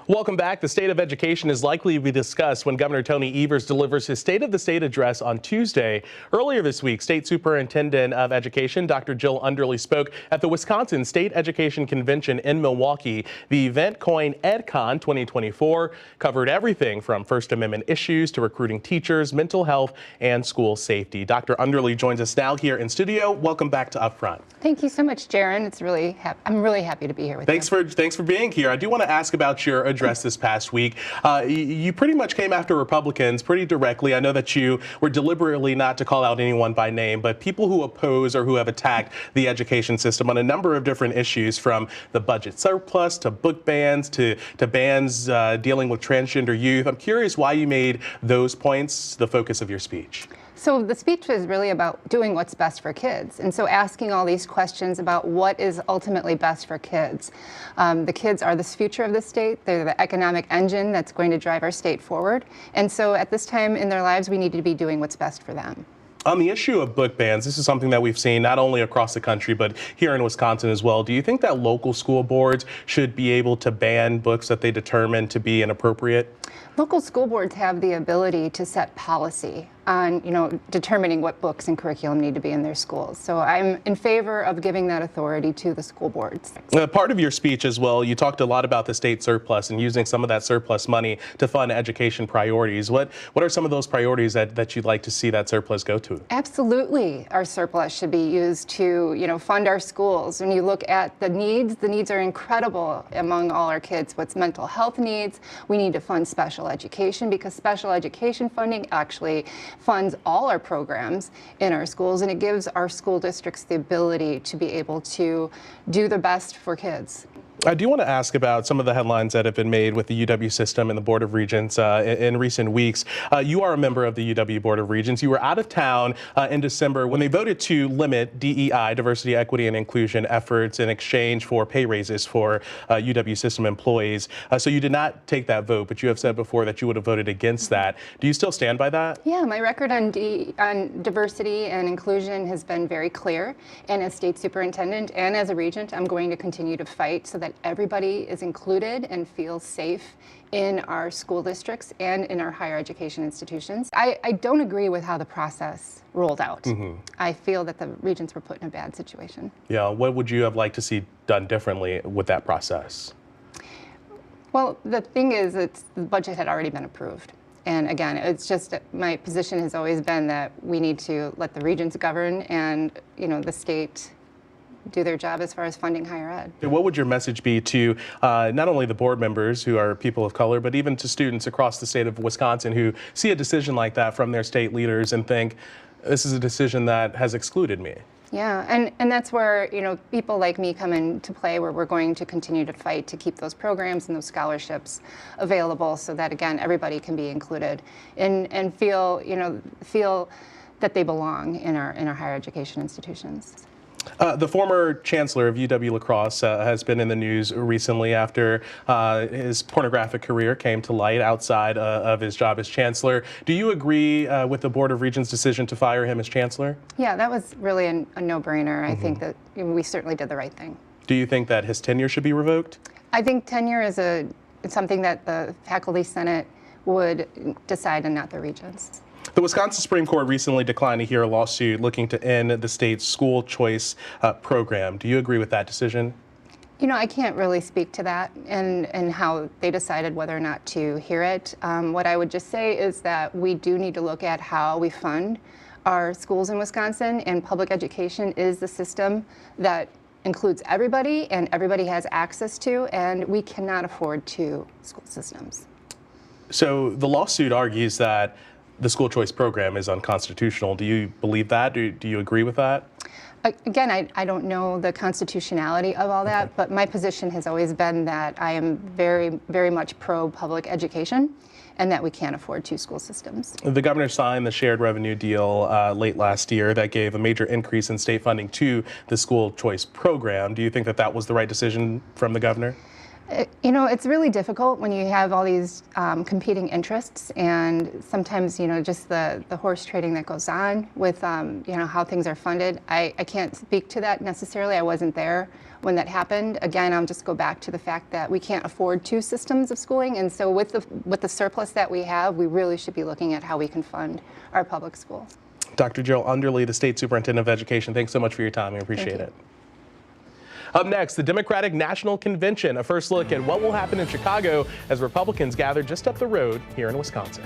Welcome back. The state of education is likely to be discussed when Governor Tony Evers delivers his State of the State address on Tuesday. Earlier this week, State Superintendent of Education Dr. Jill Underly spoke at the Wisconsin State Education Convention in Milwaukee. The event, coined EdCon 2024, covered everything from First Amendment issues to recruiting teachers, mental health, and school safety. Dr. Underly joins us now here in studio. Welcome back to Upfront. Thank you so much, Jaron. I'm really happy to be here with you. Thanks for being here. I do want to ask about your address this past week. You pretty much came after Republicans pretty directly. I know that you were deliberately not to call out anyone by name, but people who oppose or who have attacked the education system on a number of different issues, from the budget surplus to book bans to bans dealing with transgender youth. I'm curious why you made those points the focus of your speech. So the speech was really about doing what's best for kids. And so asking all these questions about what is ultimately best for kids. The kids are the future of the state. They're the economic engine that's going to drive our state forward. And so at this time in their lives, we need to be doing what's best for them. On the issue of book bans, this is something that we've seen not only across the country, but here in Wisconsin as well. Do you think that local school boards should be able to ban books that they determine to be inappropriate? Local school boards have the ability to set policy on, determining what books and curriculum need to be in their schools. So I'm in favor of giving that authority to the school boards. Part of your speech as well, you talked a lot about the state surplus and using some of that surplus money to fund education priorities. What are some of those priorities that you'd like to see that surplus go to? Absolutely, our surplus should be used to, fund our schools. When you look at the needs are incredible among all our kids. What's mental health needs? We need to fund special education, because special education funding actually funds all our programs in our schools, and it gives our school districts the ability to be able to do the best for kids. I do want to ask about some of the headlines that have been made with the UW system and the Board of Regents in recent weeks. You are a member of the UW Board of Regents. You were out of town in December when they voted to limit DEI, diversity, equity, and inclusion efforts in exchange for pay raises for UW system employees. So you did not take that vote, but you have said before that you would have voted against that. Do you still stand by that? Yeah, my record on diversity and inclusion has been very clear. And as state superintendent and as a regent, I'm going to continue to fight so that everybody is included and feels safe in our school districts and in our higher education institutions. I don't agree with how the process rolled out. Mm-hmm. I feel that the regents were put in a bad situation. Yeah, what would you have liked to see done differently with that process? Well, the thing is, the budget had already been approved. And again, it's just my position has always been that we need to let the regents govern and, the state do their job as far as funding higher ed. What would your message be to not only the board members who are people of color, but even to students across the state of Wisconsin who see a decision like that from their state leaders and think, this is a decision that has excluded me? Yeah, and that's where, people like me come into play, where we're going to continue to fight to keep those programs and those scholarships available so that, again, everybody can be included and feel that they belong in our higher education institutions. The former chancellor of UW-La Crosse has been in the news recently after his pornographic career came to light outside of his job as chancellor. Do you agree with the Board of Regents' decision to fire him as chancellor? Yeah, that was really a no-brainer. I think that we certainly did the right thing. Do you think that his tenure should be revoked? I think tenure is something that the faculty senate would decide and not the regents. The Wisconsin Supreme Court recently declined to hear a lawsuit looking to end the state's school choice program. Do you agree with that decision? I can't really speak to that and how they decided whether or not to hear it. What I would just say is that we do need to look at how we fund our schools in Wisconsin, and public education is the system that includes everybody and everybody has access to, and we cannot afford two school systems. So the lawsuit argues that the school choice program is unconstitutional. Do you believe that? Do you agree with that? Again, I don't know the constitutionality of all that, but my position has always been that I am very, very much pro-public education and that we can't afford two school systems. The governor signed the shared revenue deal late last year that gave a major increase in state funding to the school choice program. Do you think that was the right decision from the governor? It's really difficult when you have all these competing interests, and sometimes, just the horse trading that goes on with, how things are funded. I can't speak to that necessarily. I wasn't there when that happened. Again, I'll just go back to the fact that we can't afford two systems of schooling, and so with the surplus that we have, we really should be looking at how we can fund our public schools. Dr. Jill Underly, the State Superintendent of Education, thanks so much for your time. We appreciate it. Up next, the Democratic National Convention. A first look at what will happen in Chicago as Republicans gather just up the road here in Wisconsin.